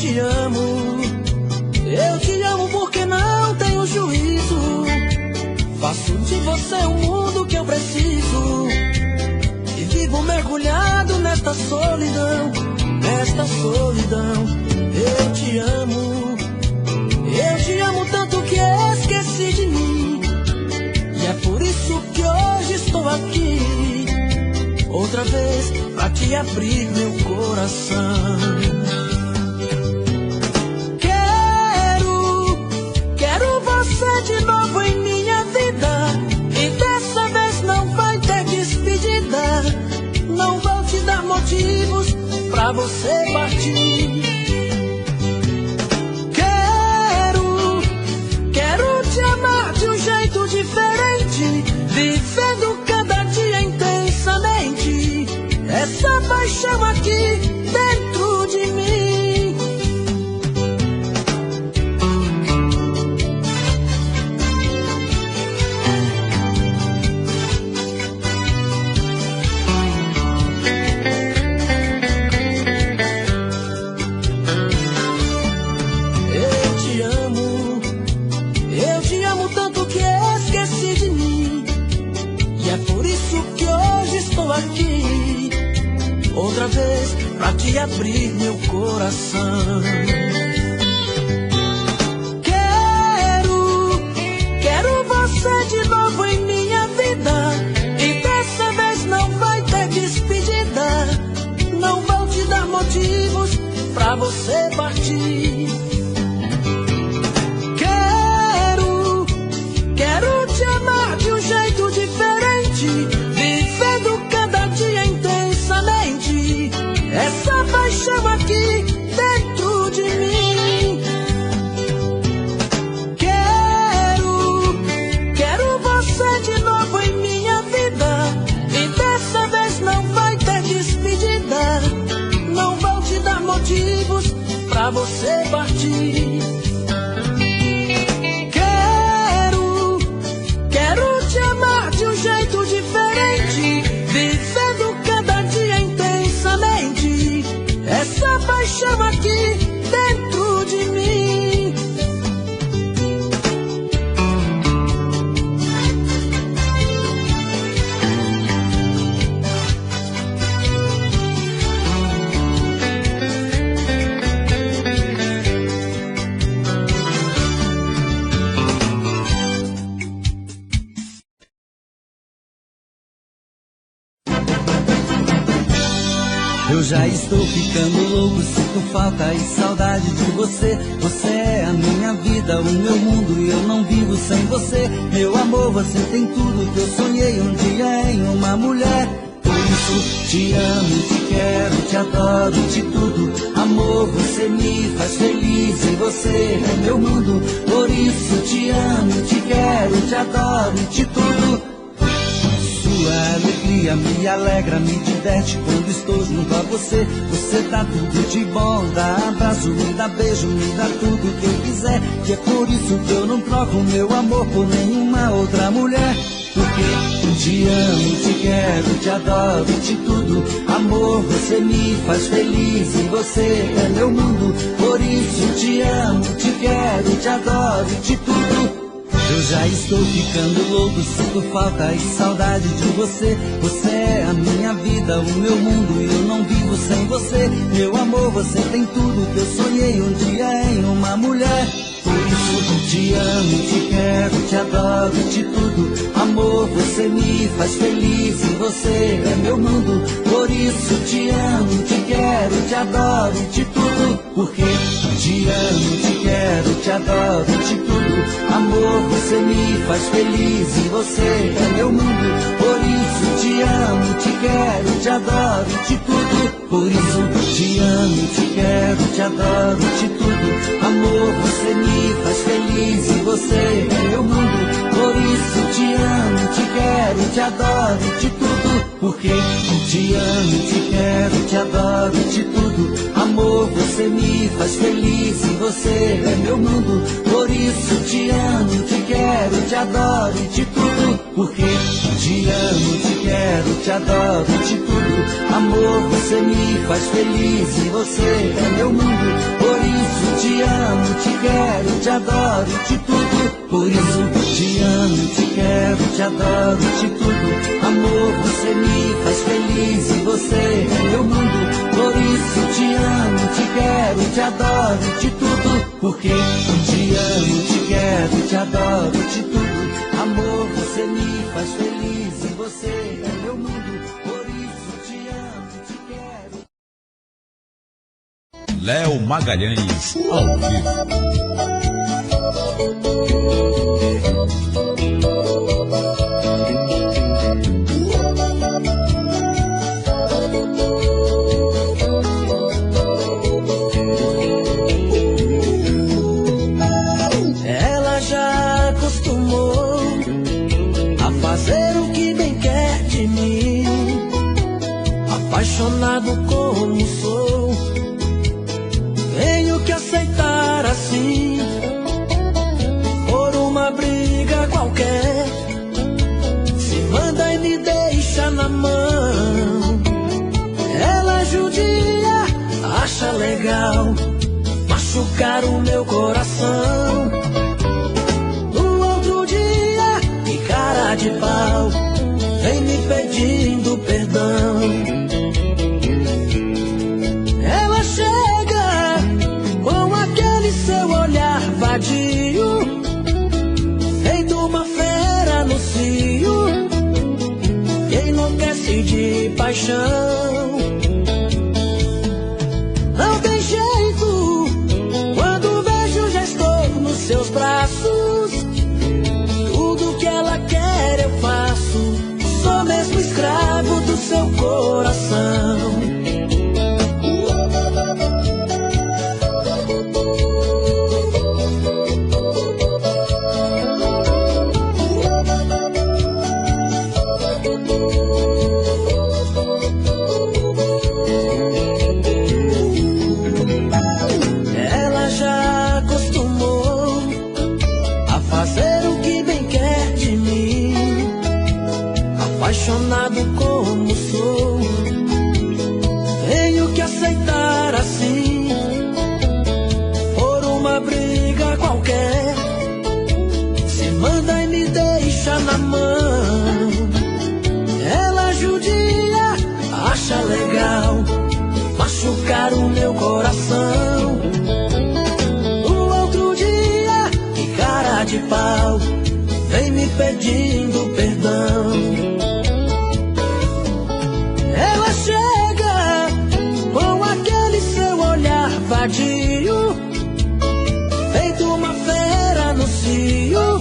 Eu te amo porque não tenho juízo. Faço de você o mundo que eu preciso. E vivo mergulhado nesta solidão, nesta solidão. Eu te amo tanto que esqueci de mim. E é por isso que hoje estou aqui, outra vez pra te abrir meu coração. Quero você de novo em minha vida. E dessa vez não vai ter despedida. Não vou te dar motivos pra você partir. Quero te amar de um jeito diferente, vivendo cada dia intensamente essa paixão aqui dentro de mim. Eu te amo tanto que esqueci de mim. E é por isso que hoje estou aqui, outra vez pra te abrir meu coração. Quero você de novo em minha vida. E dessa vez não vai ter despedida. Não vou te dar motivos pra você partir. Quero te amar de um jeito diferente, vivendo cada dia intensamente essa paixão aqui dentro de mim. Quero você de novo em minha vida. E dessa vez não vai ter despedida. Não vou te dar motivos pra você partir. Quero te amar de um jeito diferente, vivendo cada dia intensamente essa paixão aqui dentro de mim. Eu já estou ficando louco, sinto falta e saudade de você. Você é a minha vida, o meu mundo e eu não vivo sem você. Meu amor, você tem tudo que eu sonhei um dia em uma mulher. Por isso te amo, te quero, te adoro, te tudo. Amor, você me faz feliz e você é meu mundo. Por isso te amo, te quero, te adoro, te tudo. Sua alegria me alegra, me diverte quando estou junto a você. Você dá tudo de bom, dá abraço, me dá beijo, me dá tudo que eu quiser. E é por isso que eu não troco meu amor por nenhuma outra mulher. Porque te amo, te quero, te adoro, te tudo. Amor, você me faz feliz e você é meu mundo. Por isso te amo, te quero, te adoro, te tudo. Eu já estou ficando louco, sinto falta e saudade de você. Você é a minha vida, o meu mundo e eu não vivo sem você. Meu amor, você tem tudo que eu sonhei um dia em uma mulher. Por isso te amo, te quero, te adoro, te tudo. Amor, você me faz feliz e você é meu mundo. Por isso te amo, te quero, te adoro, te tudo. Porque te amo, te quero, te adoro, te tudo. Amor, você me faz feliz e você é meu mundo. Por isso te amo, te quero, te adoro, te tudo. Por isso te amo, te quero, te adoro, te tudo. Amor, você me faz feliz e você é meu mundo. Por isso te amo, te quero, te adoro, te tudo. Porque te amo, te quero, te adoro, te tudo. Amor, você me faz feliz e você é meu mundo. Por isso te amo, te quero, te adoro, te tudo. Porque te amo, te quero, te adoro, te tudo. Amor, você me faz feliz e você é meu mundo. Por te quero, te adoro, te tudo. Por isso te amo, te quero, te adoro, te tudo. Amor, você me faz feliz e você é meu mundo. Por isso te amo, te quero, te adoro, te tudo. Porque te amo, te quero, te adoro, te tudo. Amor, você me faz feliz e você é meu mundo. Por isso te amo, te quero. Léo Magalhães, ao vivo. Ela já acostumou a fazer o que bem quer de mim. Apaixonado como sou, tenho que aceitar assim. Por uma briga qualquer, se manda e me deixa na mão. Ela judia, acha legal machucar o meu coração. No outro dia, que cara de pau, vem me pedindo perdão. Ela chega com aquele seu olhar vadio, feito uma fera no cio, que enlouquece de paixão. Não tem jeito, quando vejo já estou nos seus braços. Tudo que ela quer eu faço, sou mesmo escravo do seu coração. Ela já acostumou a fazer o que bem quer de mim. Apaixonado como sou, tenho que aceitar assim. Por uma briga qualquer, se manda e me deixa na mão. Ela judia, acha legal machucar o meu coração. No outro dia, que cara de pau, vem me pedindo perdão. Ela chega com aquele seu olhar vadio, feito uma fera no cio,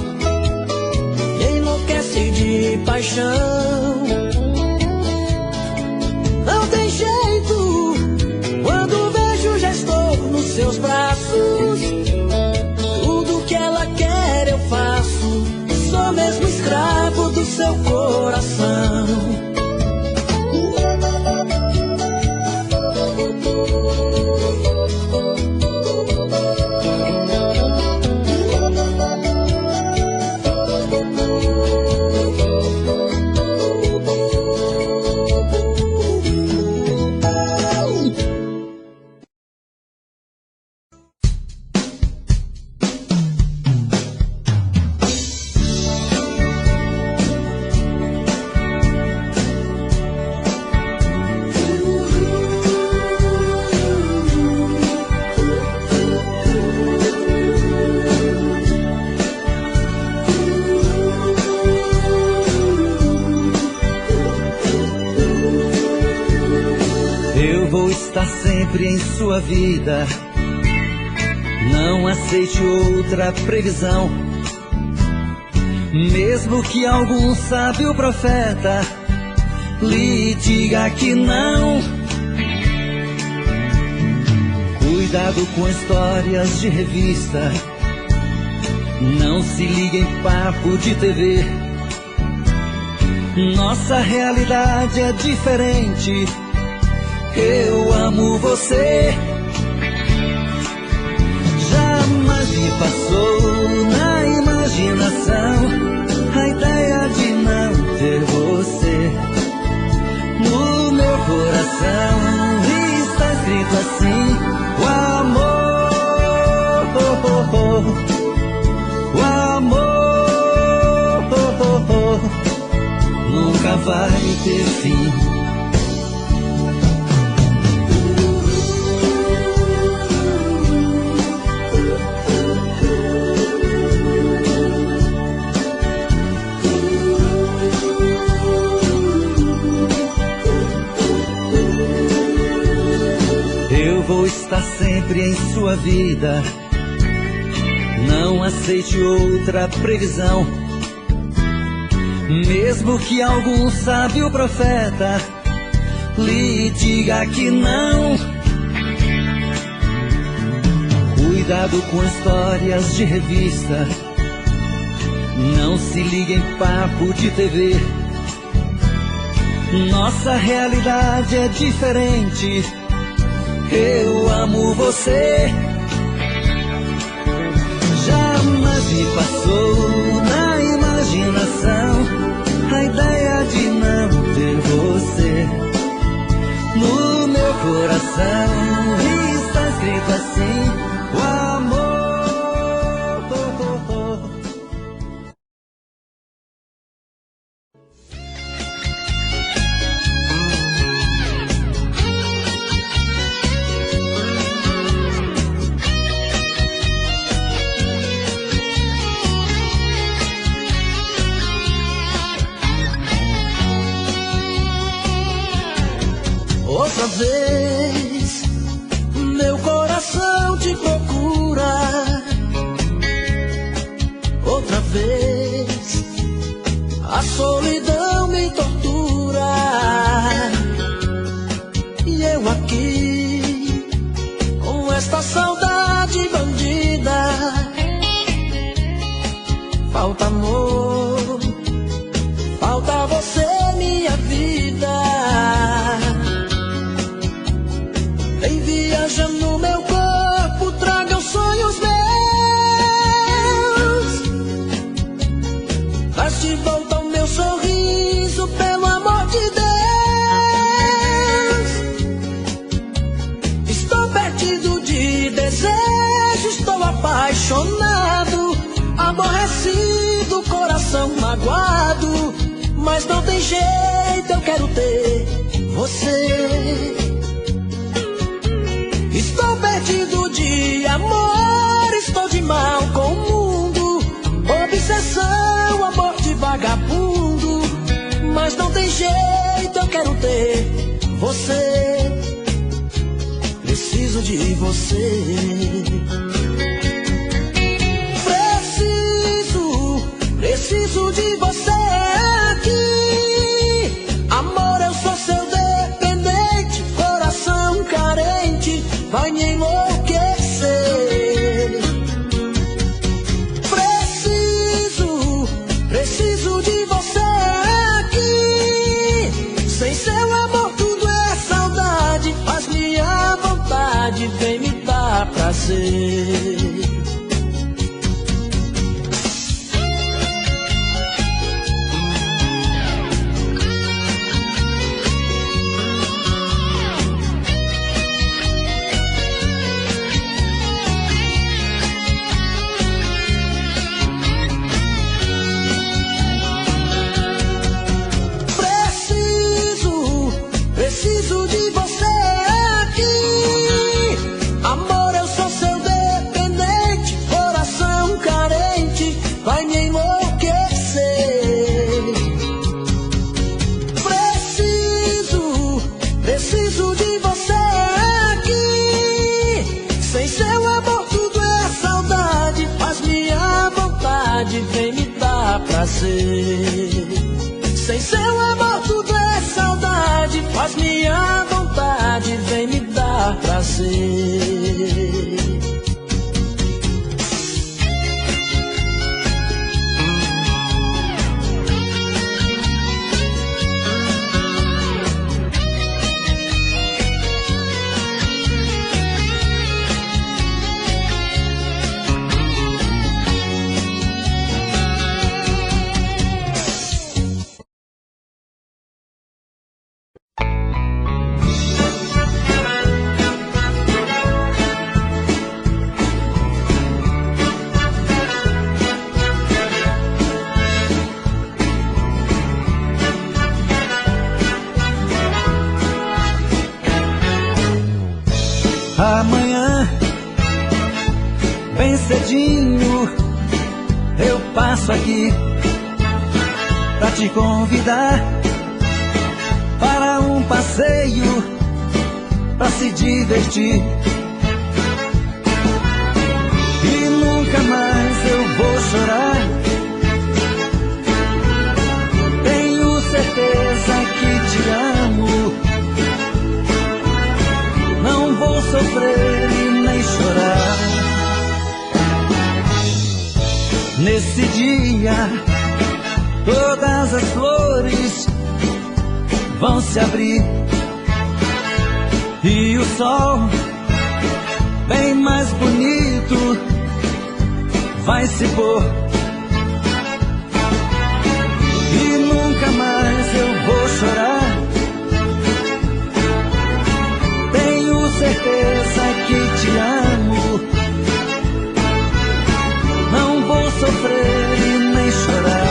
que enlouquece de paixão. Não tem jeito, quando vejo já estou nos seus braços. Tudo que ela quer eu faço, sou mesmo escravo do seu coração. Sempre em sua vida, não aceite outra previsão. Mesmo que algum sábio profeta lhe diga que não. Cuidado com histórias de revista, não se ligue em papo de TV. Nossa realidade é diferente. Eu amo você. Jamais me passou na imaginação a ideia de não ter você. No meu coração está escrito assim: o amor vai ter fim. Eu vou estar sempre em sua vida, não aceite outra previsão. Mesmo que algum sábio profeta lhe diga que não. Cuidado com histórias de revista, não se ligue em papo de TV. Nossa realidade é diferente. Eu amo você. Jamais me passou na imaginação a ideia de não ter você. No meu coração está escrito assim: o amor. Outra vez, meu coração te procura. Outra vez, a solidão me tortura. E eu aqui, com esta saudade bandida. Falta amor, falta você, minha vida. Vem viaja no meu corpo, traga os sonhos meus. Traz de volta o meu sorriso, pelo amor de Deus. Estou perdido de desejo, estou apaixonado, aborrecido, coração magoado. Mas não tem jeito, eu quero ter você. Estou perdido de amor, estou de mal com o mundo. Obsessão, amor de vagabundo. Mas não tem jeito, eu quero ter você. Preciso de você. Preciso de você aqui. Amor, eu sou seu dependente, coração carente, vai me enlouquecer. Preciso de você aqui. Sem seu amor tudo é saudade, faz minha vontade, vem me dar prazer. Preciso de você aqui. Amor, eu sou seu dependente, coração carente, vai me enlouquecer. Preciso de você aqui. Sem seu amor tudo é saudade, faz minha vontade, vem me dar prazer. Sem seu amor tudo é saudade, faz minha vontade, vem me dar prazer. Bem cedinho eu passo aqui pra te convidar para um passeio, pra se divertir. E nunca mais eu vou chorar. Tenho certeza que te amo. Não vou sofrer e nem chorar. Nesse dia todas as flores vão se abrir e o sol bem mais bonito vai se pôr. E nunca mais eu vou chorar. Tenho certeza que te amo. Não vou sofrer e nem chorar.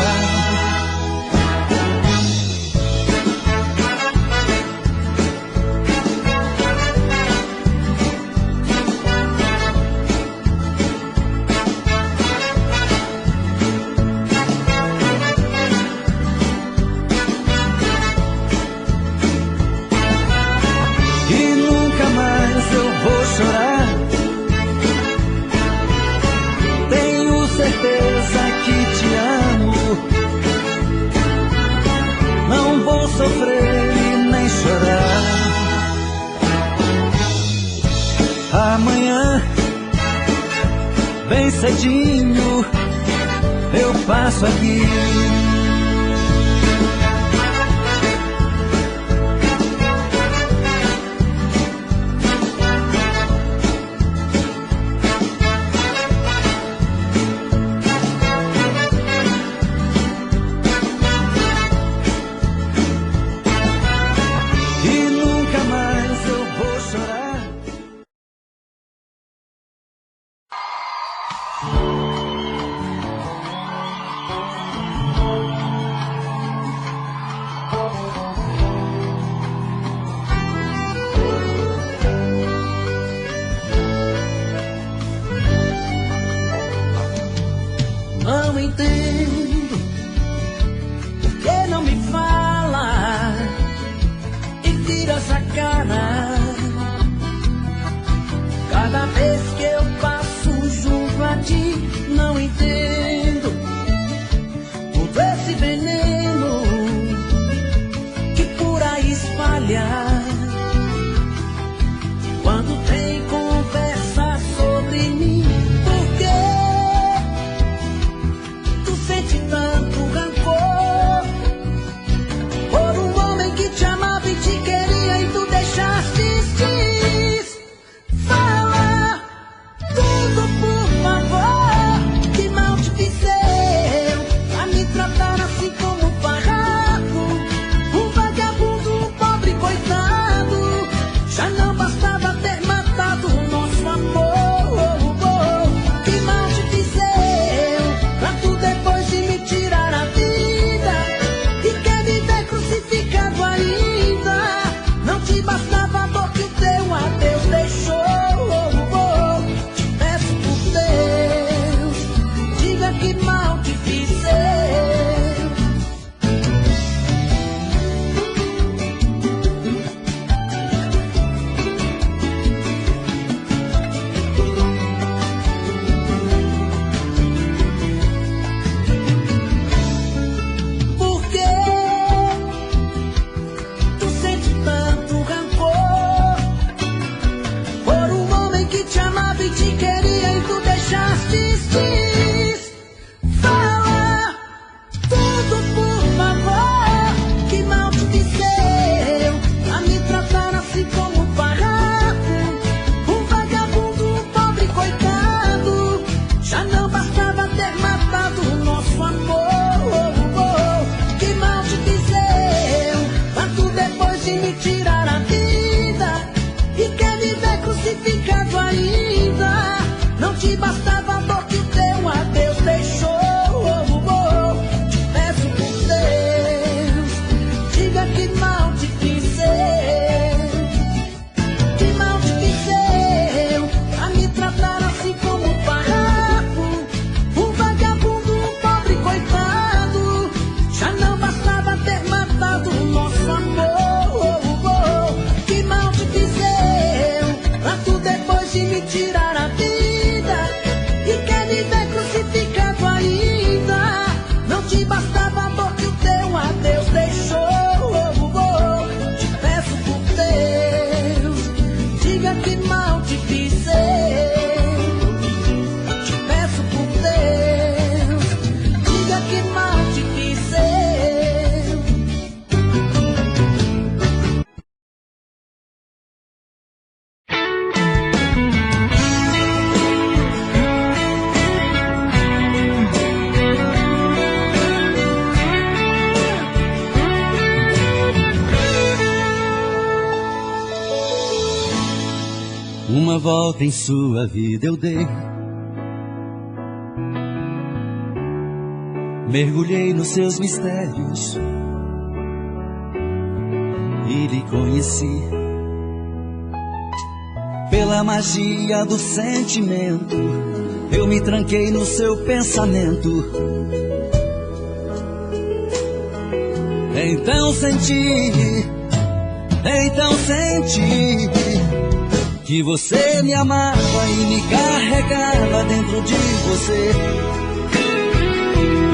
E nunca mais eu vou chorar. Tenho certeza que te amo. Não vou sofrer e nem chorar. Amanhã, bem cedinho, eu passo aqui. Não entendo por que não me fala e vira essa cara. Cada vez que eu passo junto a ti, não entendo todo esse veneno que por aí espalha. Quando tem conversa sobre mim, por que tu volta em sua vida eu dei. Mergulhei nos seus mistérios e lhe conheci. Pela magia do sentimento, eu me tranquei no seu pensamento. Então senti que você me amava e me carregava dentro de você.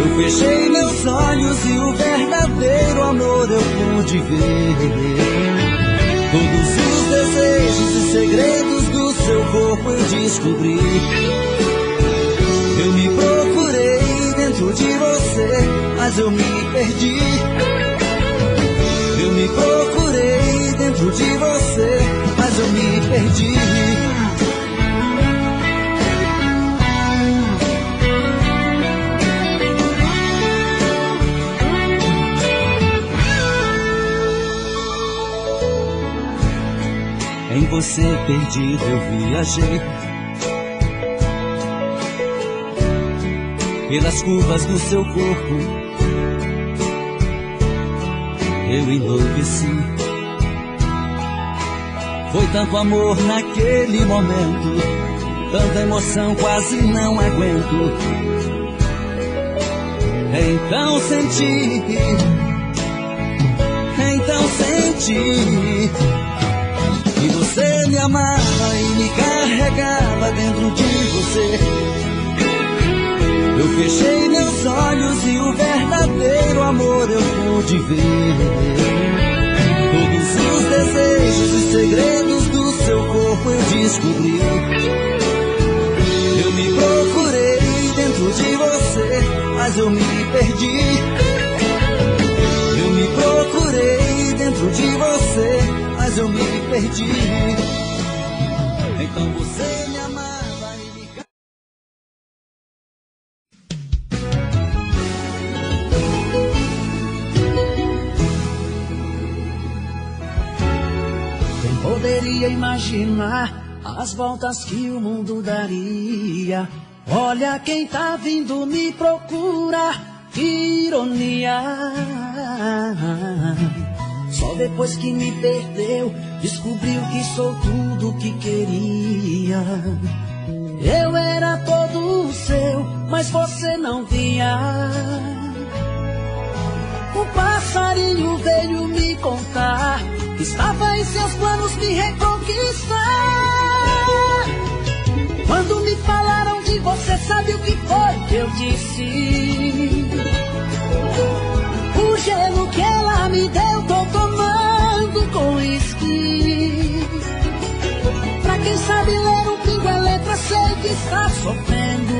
Eu fechei meus olhos e o verdadeiro amor eu pude ver. Todos os desejos e segredos do seu corpo eu descobri. Eu me procurei dentro de você, mas eu me perdi. Eu me procurei dentro de você, mas eu me perdi. Em você perdido eu viajei, pelas curvas do seu corpo eu enlouqueci. Foi tanto amor naquele momento, tanta emoção quase não aguento. Então senti que você me amava e me carregava dentro de você. Eu fechei meus olhos e o verdadeiro amor eu pude ver. Todos os desejos e segredos do seu corpo eu descobri. Eu me procurei dentro de você, mas eu me perdi. Eu me procurei dentro de você, mas eu me perdi. Então você me amava e me... Quem poderia imaginar as voltas que o mundo daria? Olha quem tá vindo me procurar, que ironia. Só depois que me perdeu, descobriu que sou tudo o que queria. Eu era todo seu, mas você não via. O passarinho veio me contar que estava em seus planos me reconquistar. Quando me falaram de você, sabe o que foi que eu disse? O gelo que ela me deu, tô tomando com uísque. Pra quem sabe ler um pingo é letra, sei que está sofrendo.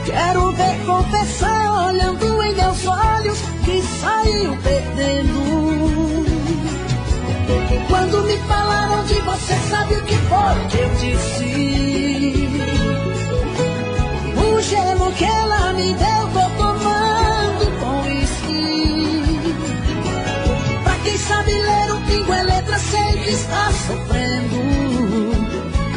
Quero ver confessar, olhando em meus olhos, que saiu perdendo. Quando me falaram de você, sabe o que foi que eu disse? O gelo que ela me deu, tô tomando com uísque. Pra quem sabe ler um pingo é letra, sei que está sofrendo.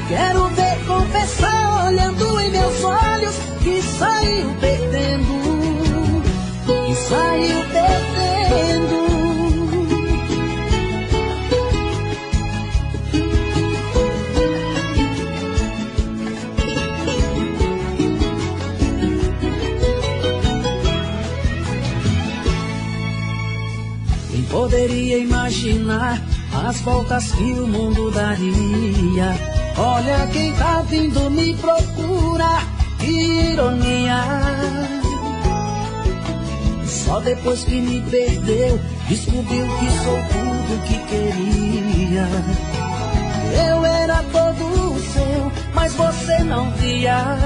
Quero ver confessar, olhando em meus olhos, que saiu perdendo. Que saiu perdendo. Poderia imaginar as voltas que o mundo daria. Olha quem tá vindo me procurar, que ironia. Só depois que me perdeu, descobriu que sou tudo que queria. Eu era todo seu, mas você não via.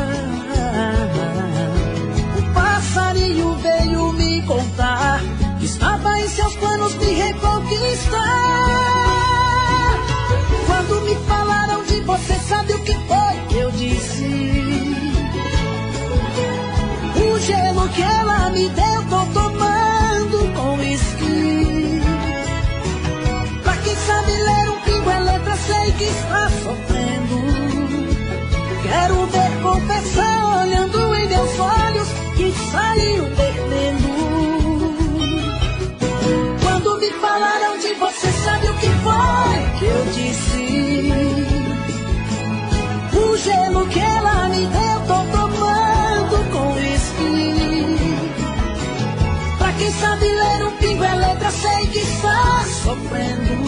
O passarinho veio me contar que estava em seus planos me reconquistar. Quando me falaram de você, sabe o que foi que eu disse? O gelo que ela me deu, tô tomando com uísque. Pra quem sabe ler um pingo é letra, sei que está sofrendo. Quero ver confessar olhando em meus olhos que saiu perdendo. Quando me falaram de você, sabe o que foi que eu disse? O gelo que ela me deu, tô tomando com whisky. Pra quem sabe ler um pingo é letra, sei que está sofrendo.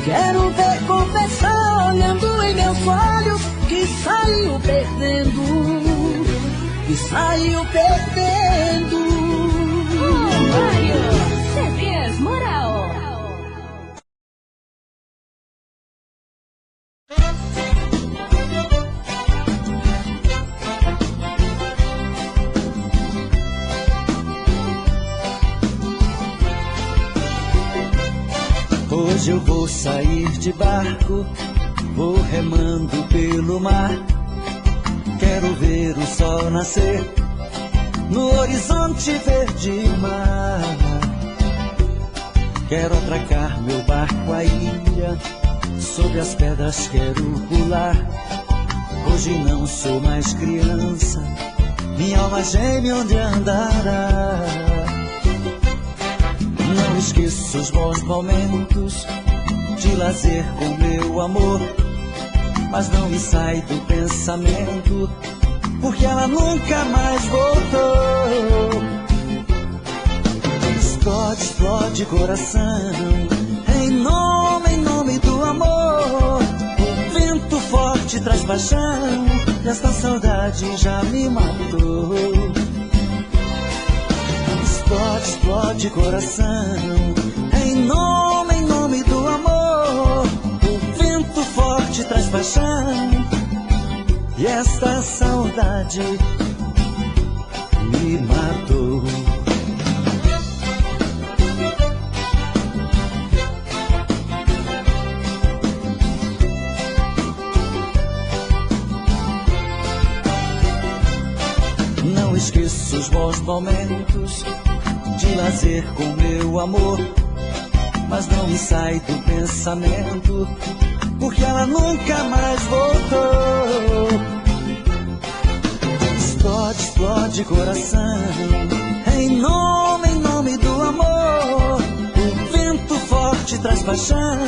Quero ver confessar olhando em meus olhos que saiu perdendo, que saiu perdendo. Mário, CDs Moral. Hoje eu vou sair de barco, vou remando pelo mar. Quero ver o sol nascer no horizonte verde mar. Quero atracar meu barco à ilha, sobre as pedras quero pular. Hoje não sou mais criança, minha alma geme onde andará. Não esqueço os bons momentos de lazer com meu amor, mas não me sai do pensamento, porque ela nunca mais voltou. Explode, explode coração, em nome do amor. O vento forte traz paixão, e esta saudade já me matou. Explode, explode coração, em nome do amor. O vento forte traz paixão, e esta saudade me matou. Não esqueço os bons momentos de lazer com meu amor, mas não me sai do pensamento, porque ela nunca mais voltou. Explode, explode coração, em nome do amor. O vento forte traz paixão,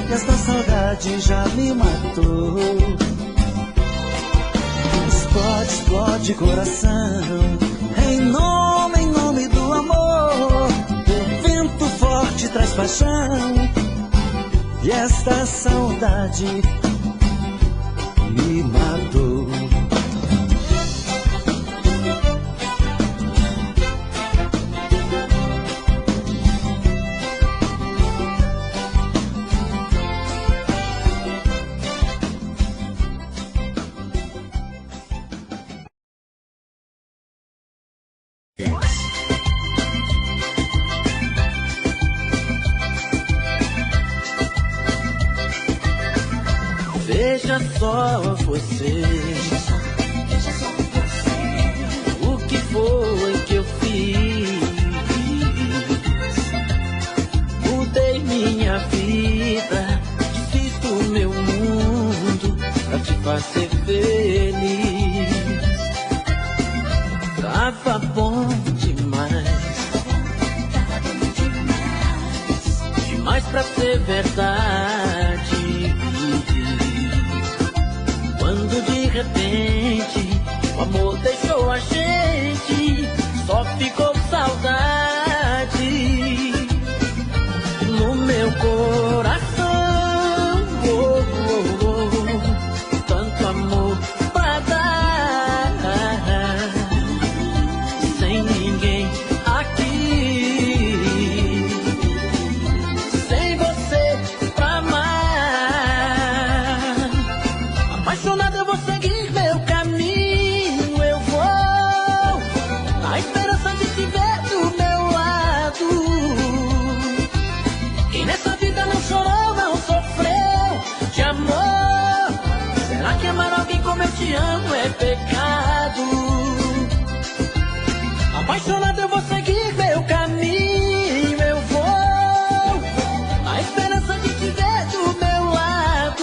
e esta saudade já me matou. Explode, explode coração, em nome do amor. O vento forte traz paixão, e esta saudade me matou. Veja só você, o que foi que eu fiz? Mudei minha vida, desfiz do meu mundo pra te fazer feliz. Tava bom demais, demais pra ser verdade. Quando de repente o amor deixou a gente, só ficou saudade no meu coração. Tanto amor pra dar, sem ninguém aqui, sem você pra amar. Apaixonado eu vou seguir meu caminho, eu vou na esperança de te ver do meu lado. Quem nessa vida não chorou, não sofreu de amor, será que amar alguém como eu te amo é pecado? Apaixonado eu vou seguir meu caminho, eu vou na esperança de te ver do meu lado.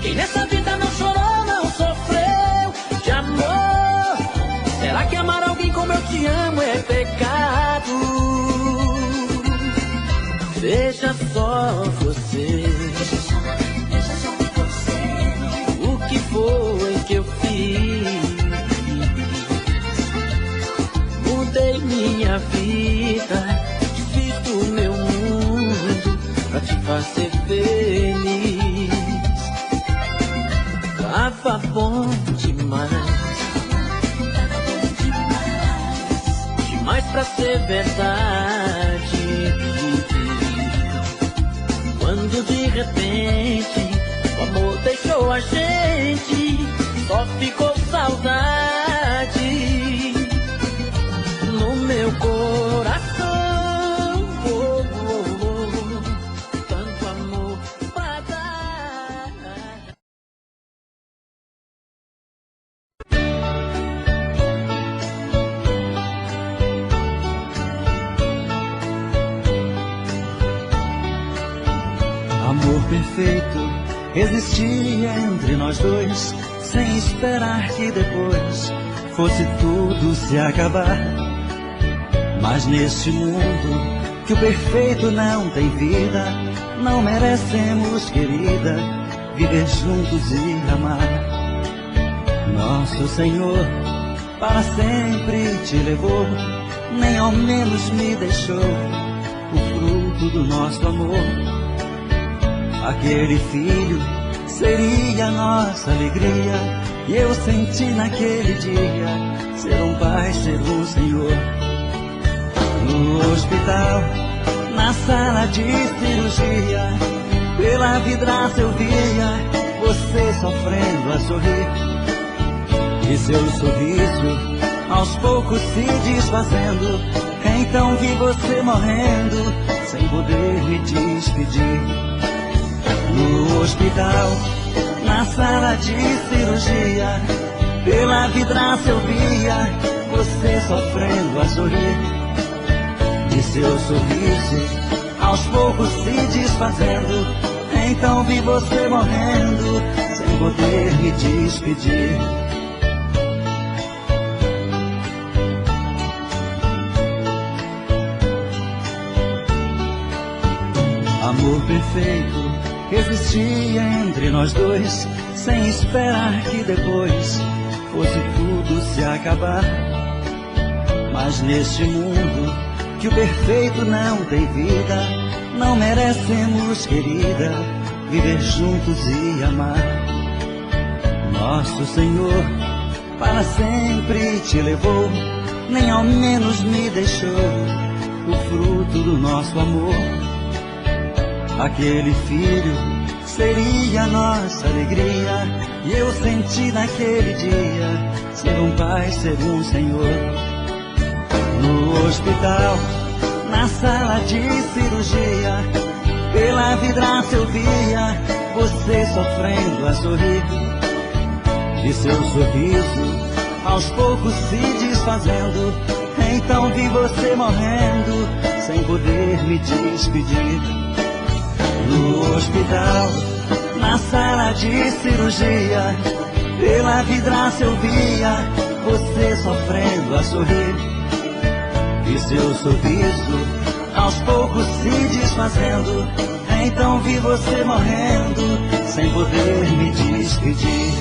Quem nessa vida só você. O que foi que eu fiz? Mudei minha vida, fiz do meu mundo pra te fazer feliz. Tava bom demais, demais pra ser verdade. Quando de repente o amor deixou a gente, só ficou saudade no meu coração. Tanto amor pra dar. Amor perfeito existia entre nós dois, sem esperar que depois fosse tudo se acabar. Mas neste mundo que o perfeito não tem vida, não merecemos, querida, viver juntos e amar. Nosso Senhor para sempre te levou, nem ao menos me deixou o fruto do nosso amor. Aquele filho seria nossa alegria, e eu senti naquele dia ser um pai, ser um senhor. No hospital, na sala de cirurgia, pela vidraça eu via você sofrendo a sorrir, e seu sorriso aos poucos se desfazendo. Então vi você morrendo sem poder me despedir. No hospital, na sala de cirurgia, pela vidraça eu via você sofrendo a sorrir, e seu sorriso aos poucos se desfazendo. Então vi você morrendo sem poder me despedir. Amor perfeito existia entre nós dois, sem esperar que depois fosse tudo se acabar. Mas neste mundo que o perfeito não tem vida, não merecemos, querida, viver juntos e amar. Nosso Senhor para sempre te levou, nem ao menos me deixou o fruto do nosso amor. Aquele filho seria nossa alegria, e eu senti naquele dia ser um pai, ser um senhor. No hospital, na sala de cirurgia, pela vidraça eu via você sofrendo a sorrir, e seu sorriso aos poucos se desfazendo. Então vi você morrendo sem poder me despedir. No hospital, na sala de cirurgia, pela vidraça eu via você sofrendo a sorrir, e seu sorriso aos poucos se desfazendo. Então vi você morrendo sem poder me despedir.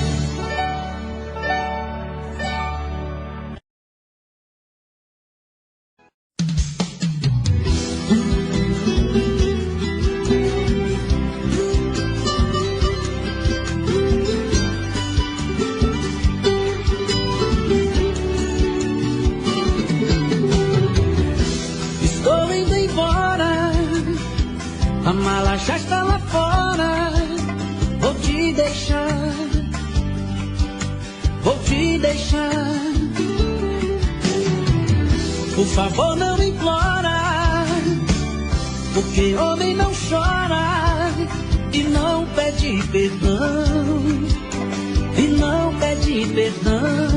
A mala já está lá fora. Vou te deixar, vou te deixar. Por favor, não implora, porque homem não chora e não pede perdão, e não pede perdão.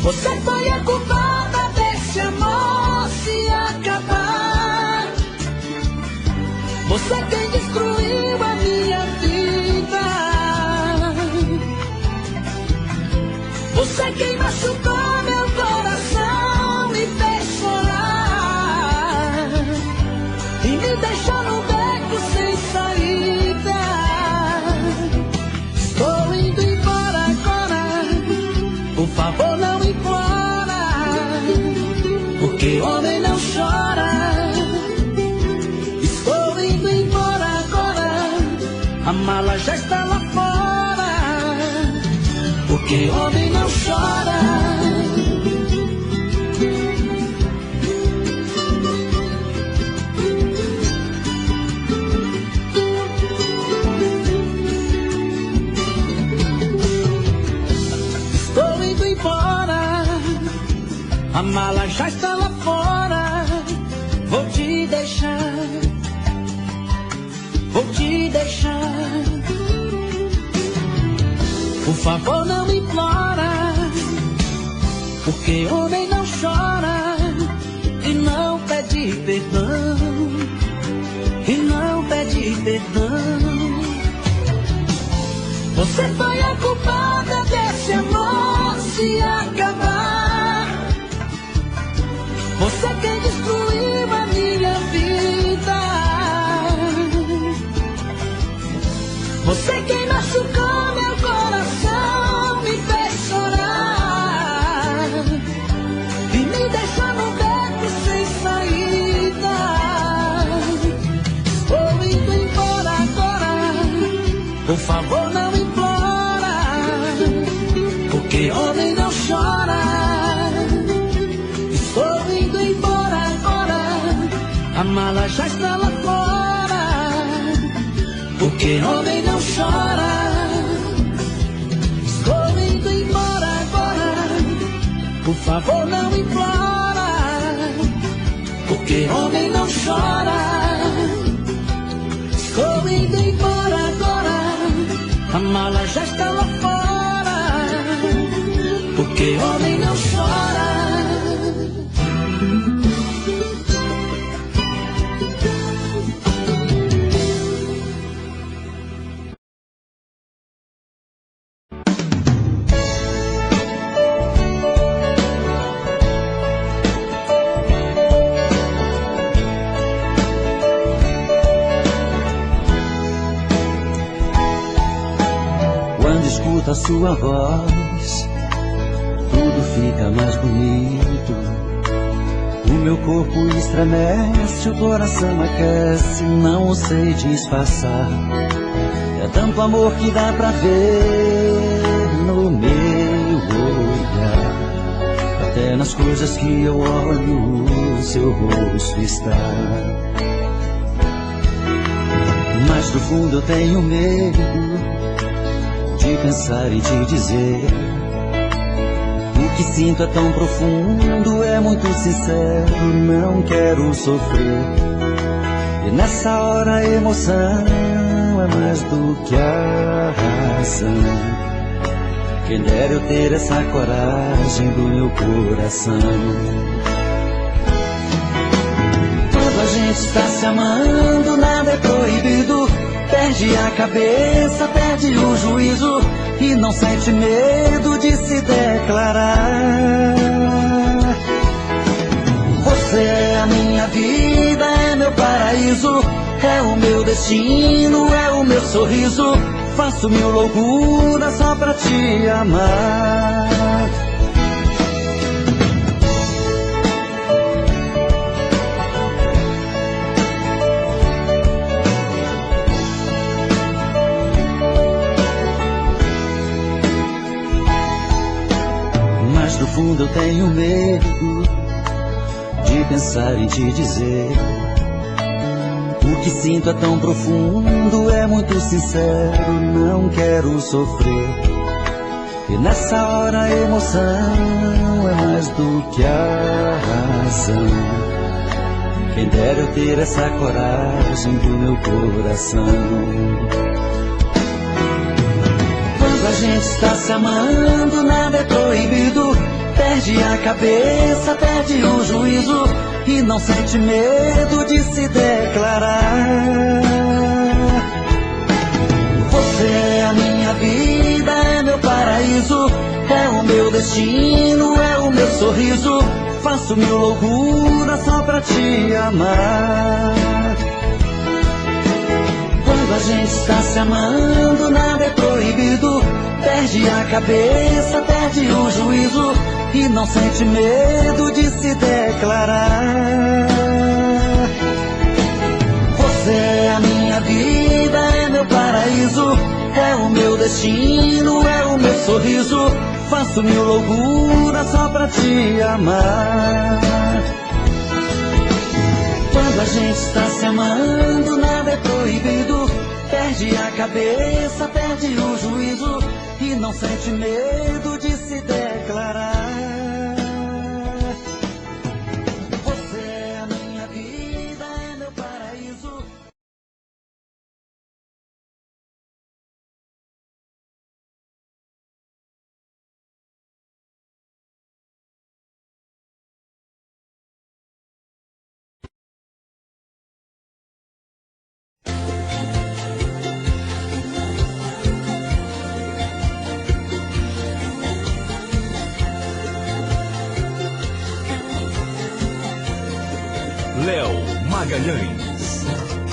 Você foi a culpada desse amor se acabar. Você quem destruiu a minha vida. Você quem machucou meu coração, me fez chorar e me porque homem não chora. Estou indo embora agora, a mala já está lá fora, porque homem não chora. A mala já está lá fora, vou te deixar, vou te deixar. Por favor não me implora, porque homem não chora e não pede perdão, e não pede perdão. Você foi a culpada desse amor se acabar. Você quem destruiu a minha vida, você quem machucou meu coração, me fez chorar e me deixou num beco sem saída. Estou indo embora agora, por favor não implora, porque homem não chora. A mala já está lá fora, porque homem não chora. Estou indo embora agora, por favor não implora, porque homem não chora. Estou indo embora agora, a mala já está lá fora, porque homem não chora. A sua voz, tudo fica mais bonito. O meu corpo estremece, o coração aquece, não o sei disfarçar. É tanto amor que dá pra ver no meu olhar. Até nas coisas que eu olho, o seu rosto está. Mas do fundo eu tenho medo de pensar e te dizer. O que sinto é tão profundo, é muito sincero, não quero sofrer. E nessa hora a emoção é mais do que a razão. Quem dera eu ter essa coragem do meu coração. Quando a gente está se amando, nada é proibido. Perde a cabeça, perde o juízo e não sente medo de se declarar. Você é a minha vida, é meu paraíso, é o meu destino, é o meu sorriso. Faço mil loucuras só pra te amar. No fundo eu tenho medo de pensar e te dizer. O que sinto é tão profundo, é muito sincero, não quero sofrer. E nessa hora a emoção é mais do que a razão. Quem dera eu ter essa coragem do meu coração. Quando a gente está se amando, nada é proibido. Perde a cabeça, perde o juízo e não sente medo de se declarar. Você é a minha vida, é meu paraíso, é o meu destino, é o meu sorriso. Faço mil loucuras só pra te amar. Quando a gente está se amando, nada é proibido. Perde perde a cabeça, perde o juízo e não sente medo de se declarar. Você é a minha vida, é meu paraíso, é o meu destino, é o meu sorriso. Faço mil loucuras só pra te amar. Quando a gente está se amando, nada é proibido. Perde a cabeça, perde o juízo e não sente medo de se declarar. Você é a minha vida, é meu paraíso. Léo Magalhães.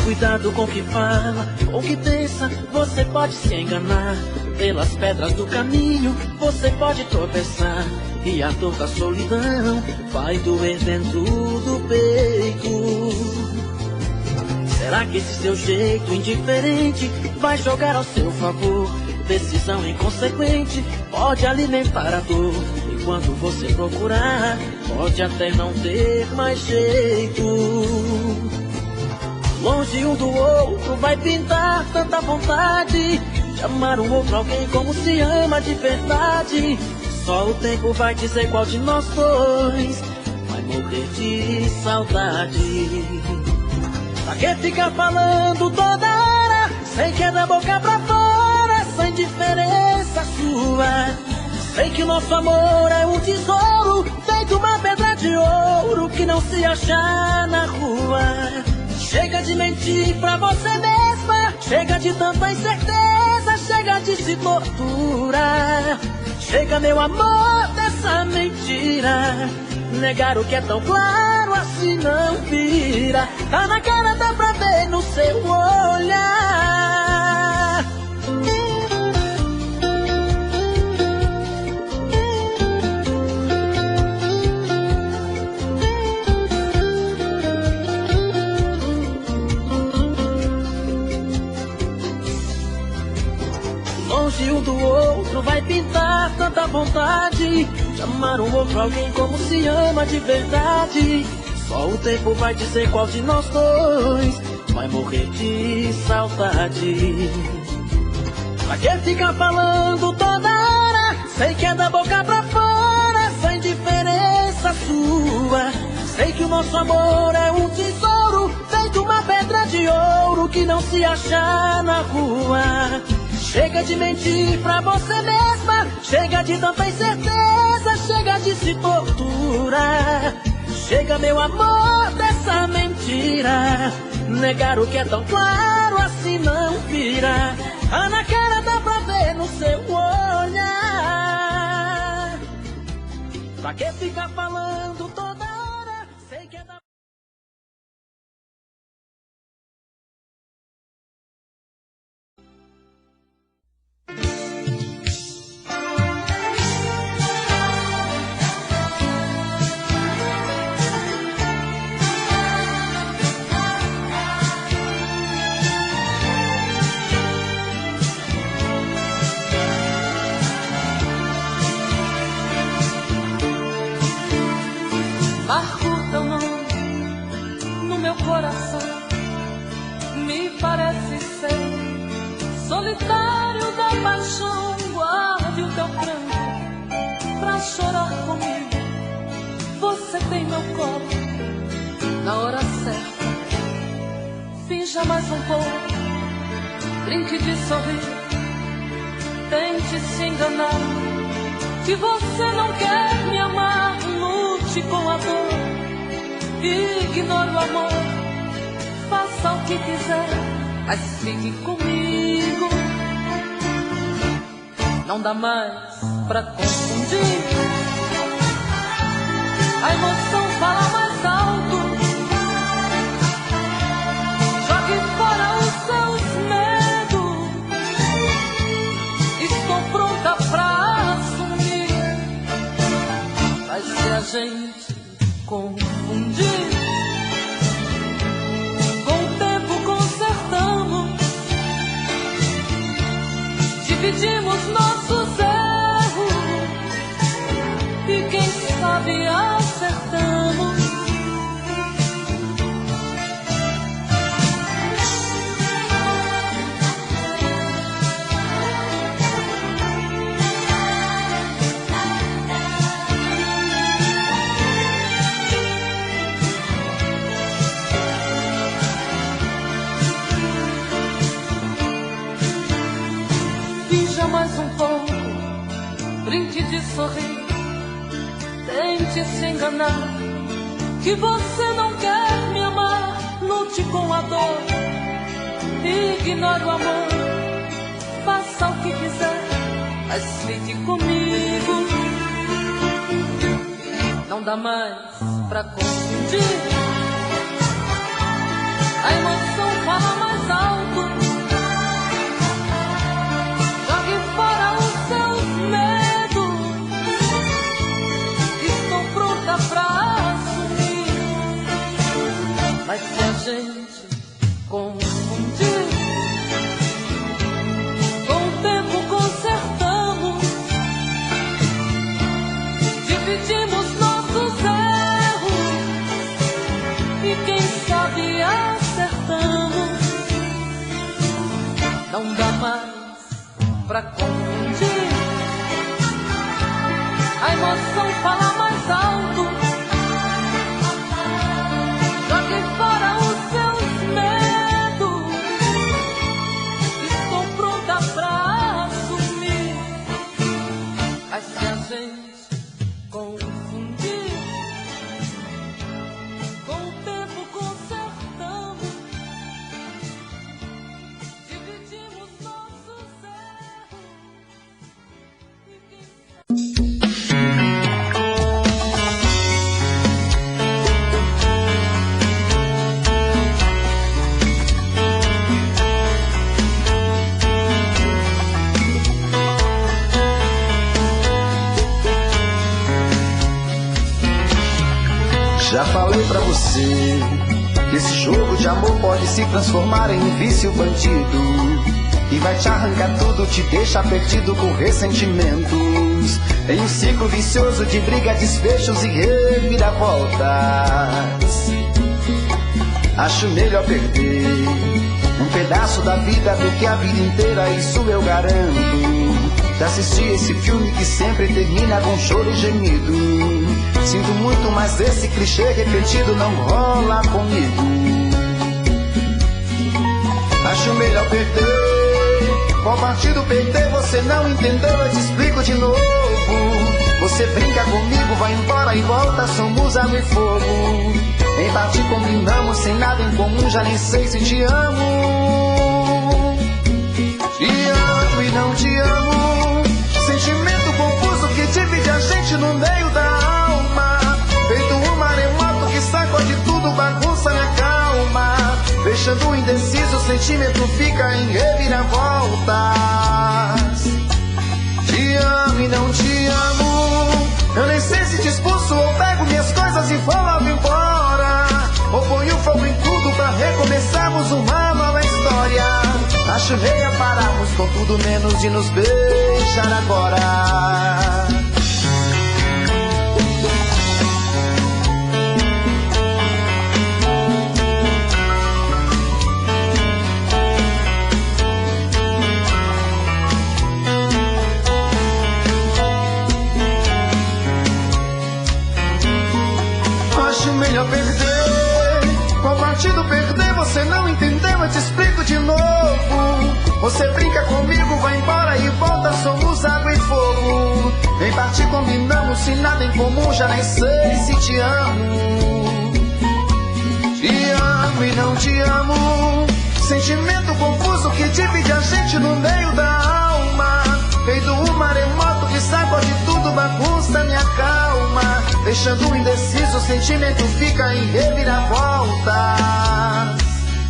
Cuidado com o que fala, com o que pensa, você pode se enganar. Pelas pedras do caminho, você pode tropeçar. E a dor da solidão vai doer dentro do peito. Será que esse seu jeito indiferente vai jogar ao seu favor? Decisão inconsequente pode alimentar a dor. E quando você procurar, pode até não ter mais jeito. Longe um do outro vai pintar tanta vontade de amar um outro alguém como se ama de verdade. Só o tempo vai dizer qual de nós dois vai morrer de saudade. Pra que ficar falando toda hora, sei que é da boca pra fora, sem diferença sua. Sei que o nosso amor é um tesouro, feito uma pedra de ouro que não se acha na rua. Chega de mentir pra você mesma, chega de tanta incerteza, chega de se torturar. Chega, meu amor, dessa mentira. Negar o que é tão claro assim não vira. Tá na cara, dá pra ver no seu olhar. Longe um do outro vai pintar tanta vontade de amar um outro alguém como se ama de verdade. Só o tempo vai dizer qual de nós dois vai morrer de saudade. Pra que ficar falando toda hora, sei que é da boca pra fora, sem diferença sua. Sei que o nosso amor é um tesouro, feito uma pedra de ouro que não se acha na rua. Chega de mentir pra você mesma, chega de tanta incerteza, chega de se torturar. Chega, meu amor, dessa mentira. Negar o que é tão claro assim não vira. Ah, na cara dá pra ver no seu olhar. Pra que ficar falando toda hora, sei que é da... Marco teu nome no meu coração, me parece ser solitário da paixão. Guarde o teu pranto pra chorar comigo. Você tem meu colo na hora certa. Finja mais um pouco, brinque de sorrir, tente se enganar que você não quer me amar. Lute com a dor, ignore o amor, faça o que quiser, mas fique comigo. Não dá mais pra confundir, a emoção fala mais alto. Jogue fora os seus medos, estou pronta pra gente confundir, com o tempo consertamos, dividimos nossos erros e quem sabe acertamos. Mais um pouco, brinque de sorrir, tente se enganar, que você não quer me amar. Lute com a dor, ignore o amor, faça o que quiser, mas fique comigo. Não dá mais pra confundir, a emoção fala mais alto. Fora os seus medos, estou pronta pra assumir. Mas se a gente confundir, com o tempo consertamos, dividimos nossos erros e quem sabe acertamos. Não dá mais pra confundir, a emoção fala mais alto. Jogue fora os seus medos, estou pronta pra assumir. Mas se a gente confundir, com o tempo consertamos, dividimos nossos Já falei pra você que esse jogo de amor pode se transformar em um vício bandido, e vai te arrancar tudo, te deixar perdido com ressentimentos, em um ciclo vicioso de briga, desfechos e reviravoltas. Acho melhor perder um pedaço da vida do que a vida inteira, isso eu garanto. Já assisti esse filme que sempre termina com choro e gemido. Sinto muito, mas esse clichê repetido não rola comigo. Acho melhor perder. Qual partido perder? Você não entendeu, eu te explico de novo. Você brinca comigo, vai embora e volta, somos água e fogo. Em parte combinamos, sem nada em comum, já nem sei se te amo. Te amo e não te amo, sentimento confuso que divide a gente no meio da alma. Feito um maremoto que sacode tudo, bagunça minha calma. Deixando indeciso, o sentimento fica em reviravoltas. Te amo e não te amo, eu nem sei se te expulso ou pego minhas coisas e vou logo embora, ou ponho fogo em tudo pra recomeçarmos uma nova história. Acho meia pararmos com tudo menos de nos beijar agora. Acho melhor perder. Qual partido perder? Você não entendeu, eu te explico de novo. Você brinca comigo, vai embora e volta, somos água e fogo. Em parte combinamos, se nada em comum, já nem sei se te amo. Te amo e não te amo, sentimento confuso que divide a gente no meio da alma. Feito um maremoto que sacode tudo, bagunça minha calma. Deixando indeciso, o sentimento fica em reviravoltas.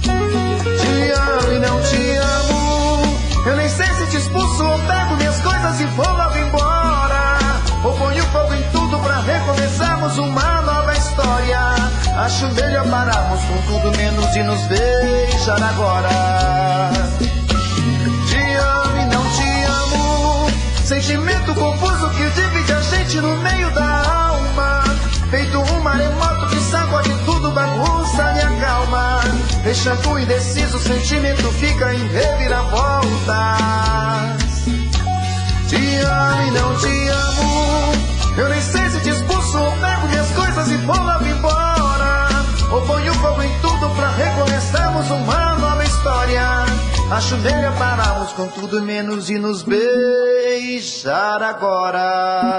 Te amo e não te amo, eu nem sei se te expulso ou pego minhas coisas e vou logo embora, ou ponho fogo em tudo pra recomeçarmos Acho melhor pararmos com tudo menos de nos beijar agora. Te amo e não te amo, sentimento confuso que divide a gente no meio da alma. Feito um maremoto que sacode tudo, bagunça minha calma. Deixando indeciso, o sentimento fica em reviravoltas. Te amo e não te amo, eu nem sei se te expulso ou pego minhas coisas e vou lá embora. Ou ponho fogo em tudo pra recomeçarmos uma nova história. Acho melhor pararmos com tudo menos de nos beijar agora.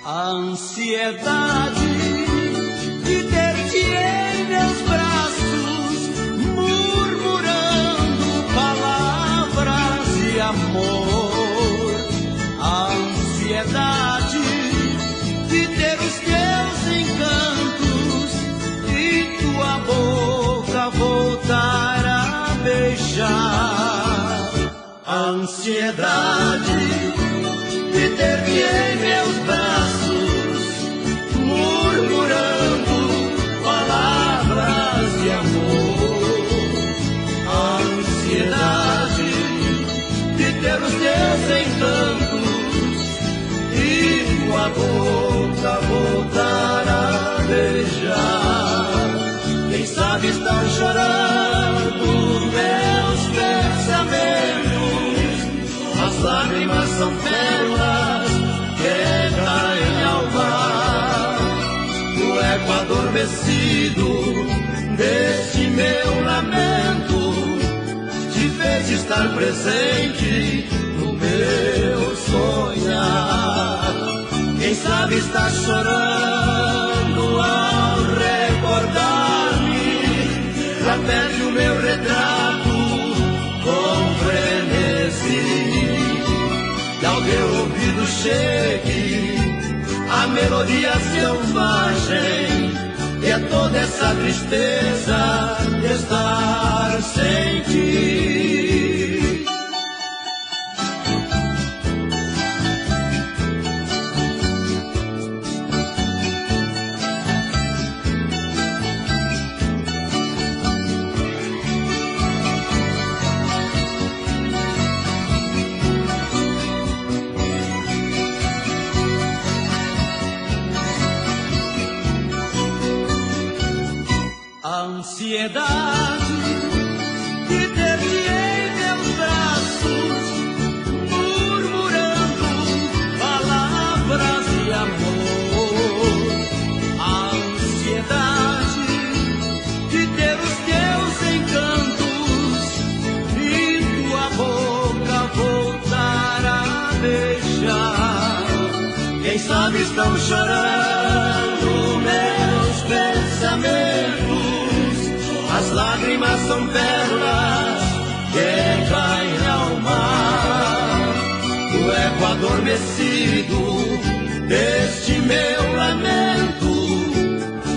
Ansiedade de ter-te em meus braços, murmurando palavras de amor. Ansiedade de ter os teus encantos e tua boca voltar a beijar. Ansiedade de ter-te em meus braços, murmurando palavras de amor. Ansiedade de ter os teus encantos e tua boca voltar a beijar. Quem sabe estão chorando meus pensamentos, as lágrimas são pérolas que caem ao mar. O eco adormecido deste meu lamento te fez estar presente no meu sonhar. Quem sabe está chorando ao recordar-me, já perde o meu retrato com frenesi. E ao teu ouvido chegue a melodia selvagem, e é toda essa tristeza de estar sem ti. Ansiedade de ter-te em meus braços, murmurando palavras de amor. Ansiedade de ter os teus encantos e tua boca voltar a beijar. Quem sabe estão chorando meus pensamentos, as lágrimas são pérolas que caem ao mar. O eco adormecido deste meu lamento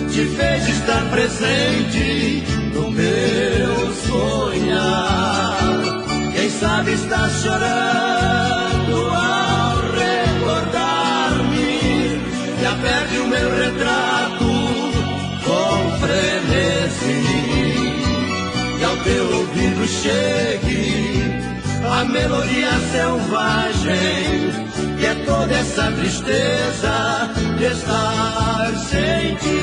te fez estar presente no meu sonhar. Quem sabe está chorando ao recordar-me, já perde o meu retrato com frenesi. E ao teu ouvido chegue a melodia selvagem, que é toda essa tristeza de estar sem ti.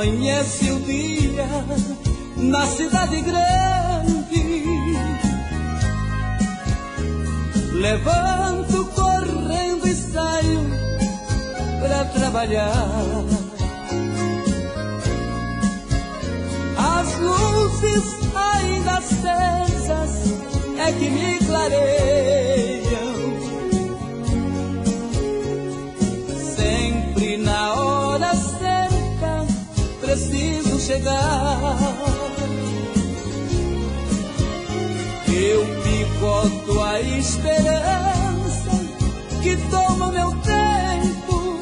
amanhece o dia na cidade grande. Levanto correndo e saio pra trabalhar. As luzes ainda acesas é que me clareiam. Sempre na hora certa preciso chegar. Eu picoto a esperança que toma meu tempo,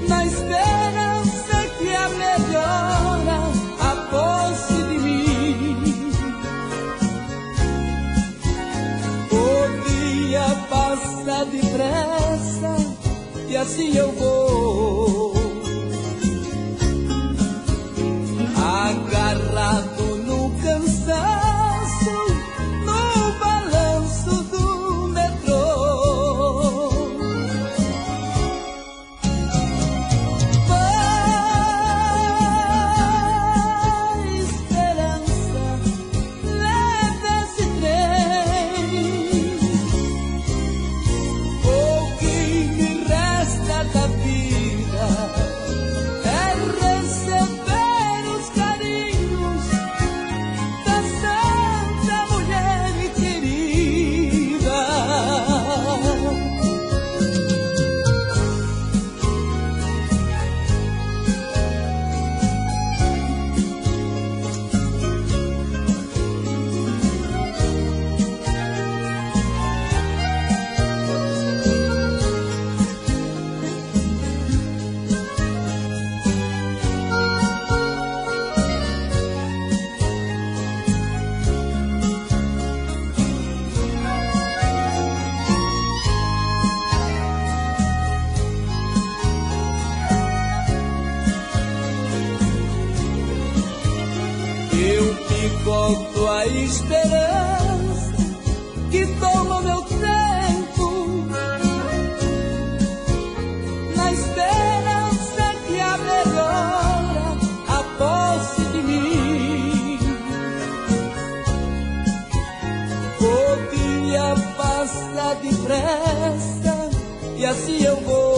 na esperança que a melhora aposse de mim. O dia passa depressa e assim eu vou, agarrado no cansaço, no balanço do metrô. Vai, esperança, leva esse trem. O que me resta da vida é receber os carinhos da santa mulher querida. Eu picoto a esperança que toma meu tempo, na esperança que a melhora aposse de mim. O dia passa depressa e assim eu vou,